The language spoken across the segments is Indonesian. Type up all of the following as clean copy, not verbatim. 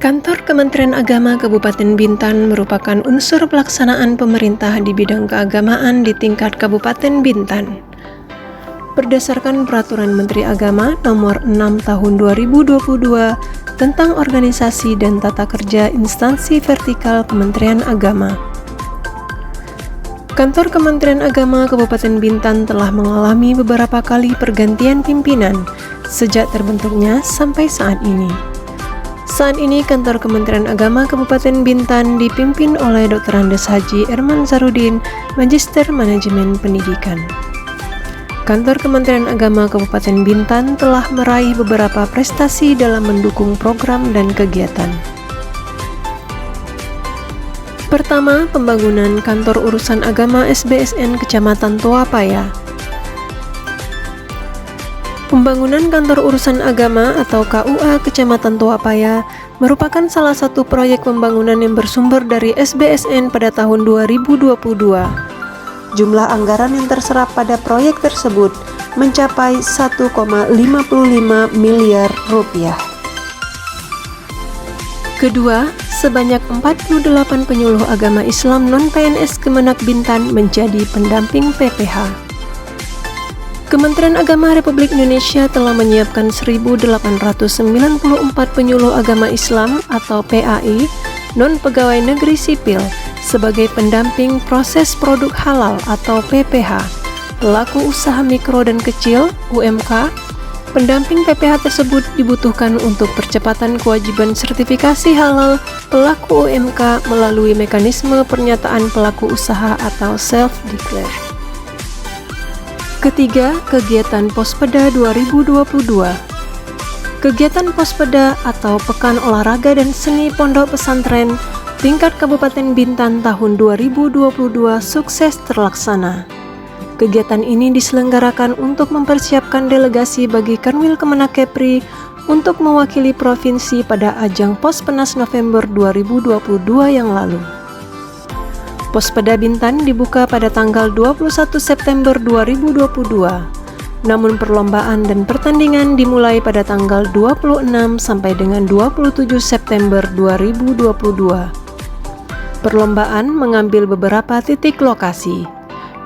Kantor Kementerian Agama Kabupaten Bintan merupakan unsur pelaksanaan pemerintah di bidang keagamaan di tingkat Kabupaten Bintan. Berdasarkan Peraturan Menteri Agama Nomor 6 Tahun 2022 tentang organisasi dan tata kerja instansi vertikal Kementerian Agama. Kantor Kementerian Agama Kabupaten Bintan telah mengalami beberapa kali pergantian pimpinan sejak terbentuknya sampai saat ini. Saat ini, Kantor Kementerian Agama Kabupaten Bintan dipimpin oleh Dr. Andes Haji Erman Zarudin, Magister Manajemen Pendidikan. Kantor Kementerian Agama Kabupaten Bintan telah meraih beberapa prestasi dalam mendukung program dan kegiatan. Pertama, pembangunan Kantor Urusan Agama SBSN Kecamatan Toapaya. Pembangunan Kantor Urusan Agama atau KUA Kecamatan Toapaya merupakan salah satu proyek pembangunan yang bersumber dari SBSN pada tahun 2022. Jumlah anggaran yang terserap pada proyek tersebut mencapai 1,55 miliar rupiah. Kedua, sebanyak 48 penyuluh agama Islam non-PNS Kemenak Bintan menjadi pendamping PPH. Kementerian Agama Republik Indonesia telah menyiapkan 1.894 penyuluh agama Islam atau PAI non-pegawai negeri sipil sebagai pendamping proses produk halal atau PPH, pelaku usaha mikro dan kecil UMK. Pendamping PPH tersebut dibutuhkan untuk percepatan kewajiban sertifikasi halal pelaku UMK melalui mekanisme pernyataan pelaku usaha atau self-declare. Ketiga, kegiatan Pospeda 2022. Kegiatan Pospeda atau Pekan Olahraga dan Seni Pondok Pesantren tingkat Kabupaten Bintan tahun 2022 sukses terlaksana. Kegiatan ini diselenggarakan untuk mempersiapkan delegasi bagi Kanwil Kemenak Kepri untuk mewakili provinsi pada ajang Pospenas November 2022 yang lalu. Pospeda Bintan dibuka pada tanggal 21 September 2022, namun perlombaan dan pertandingan dimulai pada tanggal 26 sampai dengan 27 September 2022. Perlombaan mengambil beberapa titik lokasi.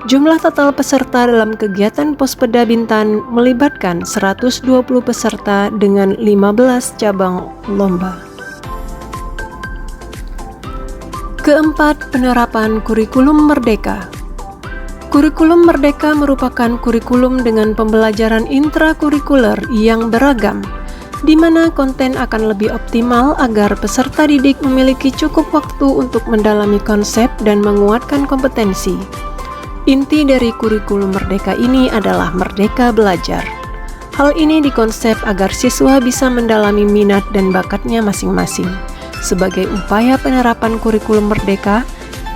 Jumlah total peserta dalam kegiatan Pospeda Bintan melibatkan 120 peserta dengan 15 cabang lomba. Keempat, penerapan kurikulum merdeka. Kurikulum merdeka merupakan kurikulum dengan pembelajaran intrakurikuler yang beragam, di mana konten akan lebih optimal agar peserta didik memiliki cukup waktu untuk mendalami konsep dan menguatkan kompetensi. Inti dari kurikulum merdeka ini adalah merdeka belajar. Hal ini dikonsep agar siswa bisa mendalami minat dan bakatnya masing-masing. Sebagai upaya penerapan kurikulum merdeka,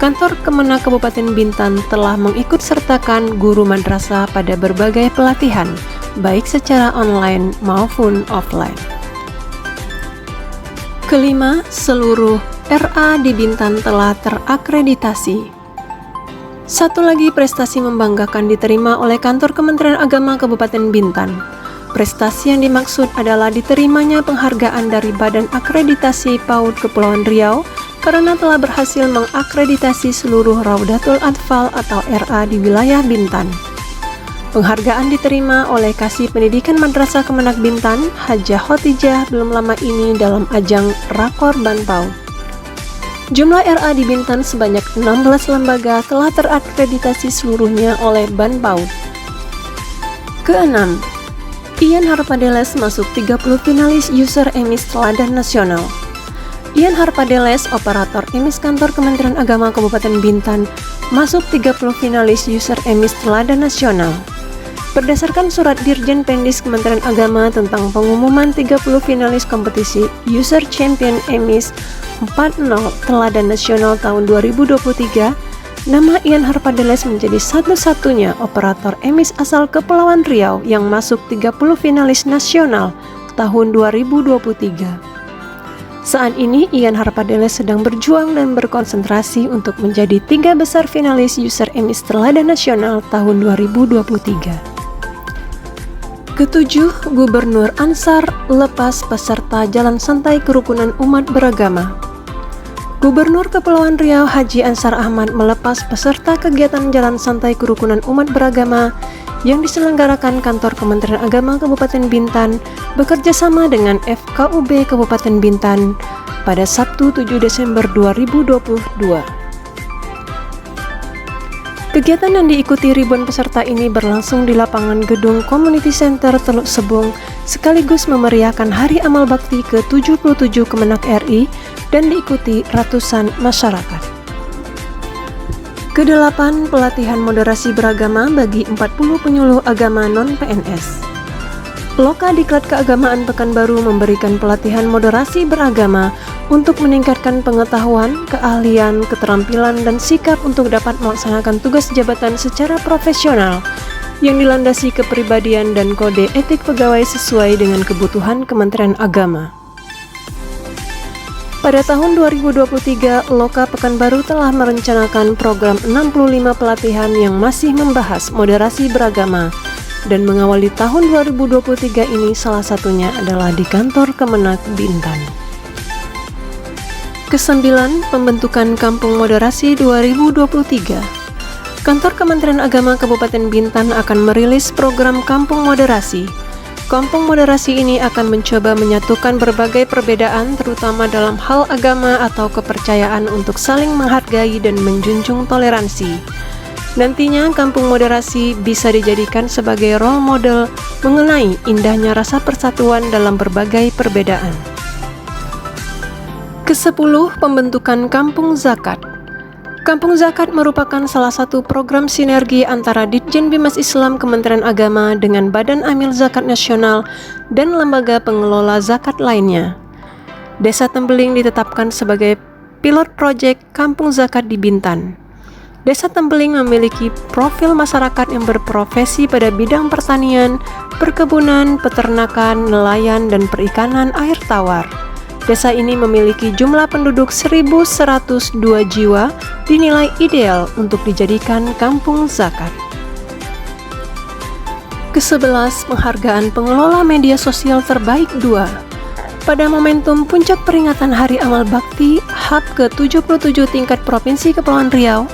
Kantor Kemenak Kabupaten Bintan telah mengikut sertakan guru madrasah pada berbagai pelatihan, baik secara online maupun offline. Kelima, seluruh RA di Bintan telah terakreditasi. Satu lagi prestasi membanggakan diterima oleh Kantor Kementerian Agama Kabupaten Bintan. Prestasi yang dimaksud adalah diterimanya penghargaan dari Badan Akreditasi PAUD Kepulauan Riau karena telah berhasil mengakreditasi seluruh Raudatul Atfal atau RA di wilayah Bintan. Penghargaan diterima oleh Kasih Pendidikan Madrasah Kemenak Bintan, Hajah Khotijah, belum lama ini dalam ajang Rakor Banpau. Jumlah RA di Bintan sebanyak 16 lembaga telah terakreditasi seluruhnya oleh Banpau. Keenam, Ian Harpadeles masuk 30 finalis user emis teladan nasional. Ian Harpadeles, operator emis Kantor Kementerian Agama Kabupaten Bintan, masuk 30 finalis user emis teladan nasional. Berdasarkan surat Dirjen Pendis Kementerian Agama tentang pengumuman 30 finalis kompetisi User Champion emis 40 teladan nasional tahun 2023, nama Ian Harpadeles menjadi satu-satunya operator emis asal Kepulauan Riau yang masuk 30 finalis nasional tahun 2023. Saat ini, Ian Harpadeles sedang berjuang dan berkonsentrasi untuk menjadi 3 besar finalis user emis teladan nasional tahun 2023. Ketujuh, Gubernur Ansar lepas peserta Jalan Santai Kerukunan Umat Beragama. Gubernur Kepulauan Riau Haji Ansar Ahmad melepas peserta kegiatan Jalan Santai Kerukunan Umat Beragama yang diselenggarakan Kantor Kementerian Agama Kabupaten Bintan bekerja sama dengan FKUB Kabupaten Bintan pada Sabtu 7 Desember 2022. Kegiatan yang diikuti ribuan peserta ini berlangsung di lapangan gedung Community Center Teluk Sebung sekaligus memeriahkan Hari Amal Bakti ke-77 Kemenak RI dan diikuti ratusan masyarakat. Kedelapan, pelatihan moderasi beragama bagi 40 penyuluh agama non-PNS. Loka Diklat Keagamaan Pekanbaru memberikan pelatihan moderasi beragama untuk meningkatkan pengetahuan, keahlian, keterampilan, dan sikap untuk dapat melaksanakan tugas jabatan secara profesional yang dilandasi kepribadian dan kode etik pegawai sesuai dengan kebutuhan Kementerian Agama. Pada tahun 2023, Loka Pekanbaru telah merencanakan program 65 pelatihan yang masih membahas moderasi beragama, dan mengawali tahun 2023 ini salah satunya adalah di Kantor Kemenak Bintan. Kesembilan, pembentukan Kampung Moderasi 2023. Kantor Kementerian Agama Kabupaten Bintan akan merilis program Kampung Moderasi. Kampung Moderasi ini akan mencoba menyatukan berbagai perbedaan terutama dalam hal agama atau kepercayaan untuk saling menghargai dan menjunjung toleransi. Nantinya Kampung Moderasi bisa dijadikan sebagai role model mengenai indahnya rasa persatuan dalam berbagai perbedaan. Kesepuluh, pembentukan Kampung Zakat. Kampung Zakat merupakan salah satu program sinergi antara Ditjen Bimas Islam Kementerian Agama dengan Badan Amil Zakat Nasional dan lembaga pengelola zakat lainnya. Desa Tembeling ditetapkan sebagai pilot proyek Kampung Zakat di Bintan. Desa Tembeling memiliki profil masyarakat yang berprofesi pada bidang pertanian, perkebunan, peternakan, nelayan, dan perikanan air tawar. Desa ini memiliki jumlah penduduk 1.102 jiwa, dinilai ideal untuk dijadikan kampung zakat. Ke-11, penghargaan pengelola media sosial terbaik 2. Pada momentum puncak peringatan Hari Amal Bakti HAB ke-77 tingkat Provinsi Kepulauan Riau,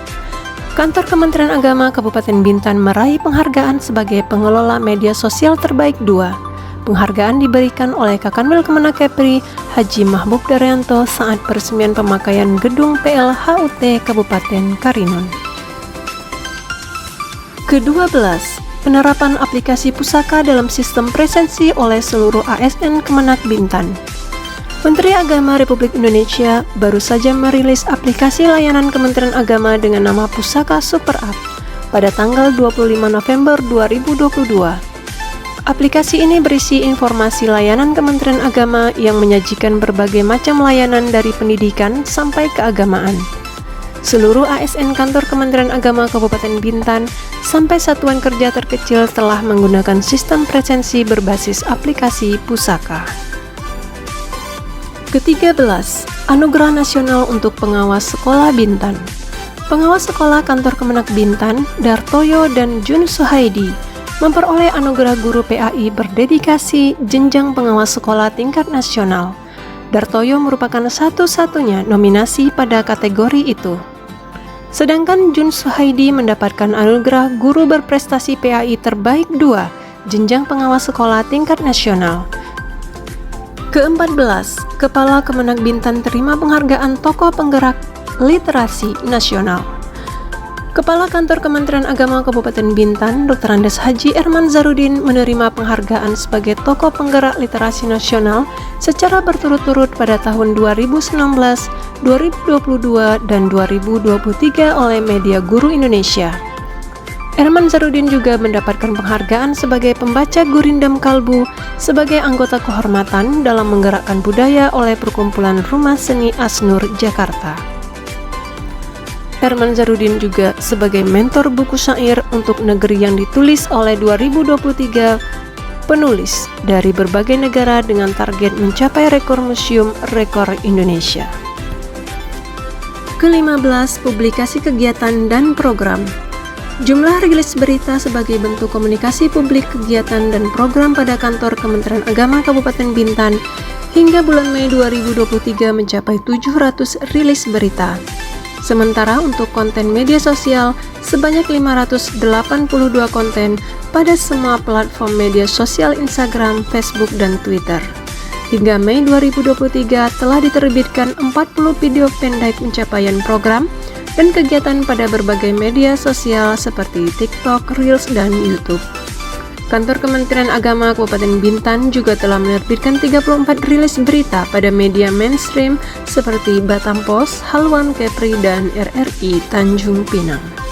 Kantor Kementerian Agama Kabupaten Bintan meraih penghargaan sebagai pengelola media sosial terbaik 2. Penghargaan diberikan oleh Kakanwil Kemenak Kepri Haji Mahbub Daryanto saat peresmian pemakaian gedung PLHUT Kabupaten Karimun. Ke-12, penerapan aplikasi pusaka dalam sistem presensi oleh seluruh ASN Kemenak Bintan. Menteri Agama Republik Indonesia baru saja merilis aplikasi layanan Kementerian Agama dengan nama Pusaka Super App pada tanggal 25 November 2022. Aplikasi ini berisi informasi layanan Kementerian Agama yang menyajikan berbagai macam layanan dari pendidikan sampai keagamaan. Seluruh ASN Kantor Kementerian Agama Kabupaten Bintan sampai satuan kerja terkecil telah menggunakan sistem presensi berbasis aplikasi pusaka. Ke-13, Anugerah Nasional untuk Pengawas Sekolah Bintan. Pengawas Sekolah Kantor Kemenak Bintan, Dartoyo dan Jun Suhaidi, memperoleh anugerah guru PAI berdedikasi jenjang pengawas sekolah tingkat nasional. Dartoyo merupakan satu-satunya nominasi pada kategori itu. Sedangkan Jun Suhaidi mendapatkan anugerah guru berprestasi PAI terbaik 2, jenjang pengawas sekolah tingkat nasional. Ke-14, Kepala Kemenak Bintan terima penghargaan Tokoh Penggerak Literasi Nasional. Kepala Kantor Kementerian Agama Kabupaten Bintan, Dr. Andes Haji Erman Zarudin menerima penghargaan sebagai Tokoh Penggerak Literasi Nasional secara berturut-turut pada tahun 2019, 2022, dan 2023 oleh Media Guru Indonesia. Erman Zarudin juga mendapatkan penghargaan sebagai pembaca Gurindam Kalbu sebagai anggota kehormatan dalam menggerakkan budaya oleh Perkumpulan Rumah Seni Asnur Jakarta. Erman Zarudin juga sebagai mentor buku syair untuk negeri yang ditulis oleh 2023 penulis dari berbagai negara dengan target mencapai rekor Museum Rekor Indonesia. Ke-15, publikasi kegiatan dan program. Jumlah rilis berita sebagai bentuk komunikasi publik kegiatan dan program pada kantor Kementerian Agama Kabupaten Bintan hingga bulan Mei 2023 mencapai 700 rilis berita. Sementara untuk konten media sosial sebanyak 582 konten pada semua platform media sosial Instagram, Facebook, dan Twitter. Hingga Mei 2023 telah diterbitkan 40 video pendek pencapaian program dan kegiatan pada berbagai media sosial seperti TikTok, Reels, dan YouTube. Kantor Kementerian Agama Kabupaten Bintan juga telah menerbitkan 34 rilis berita pada media mainstream seperti Batam Post, Haluan Kepri, dan RRI Tanjung Pinang.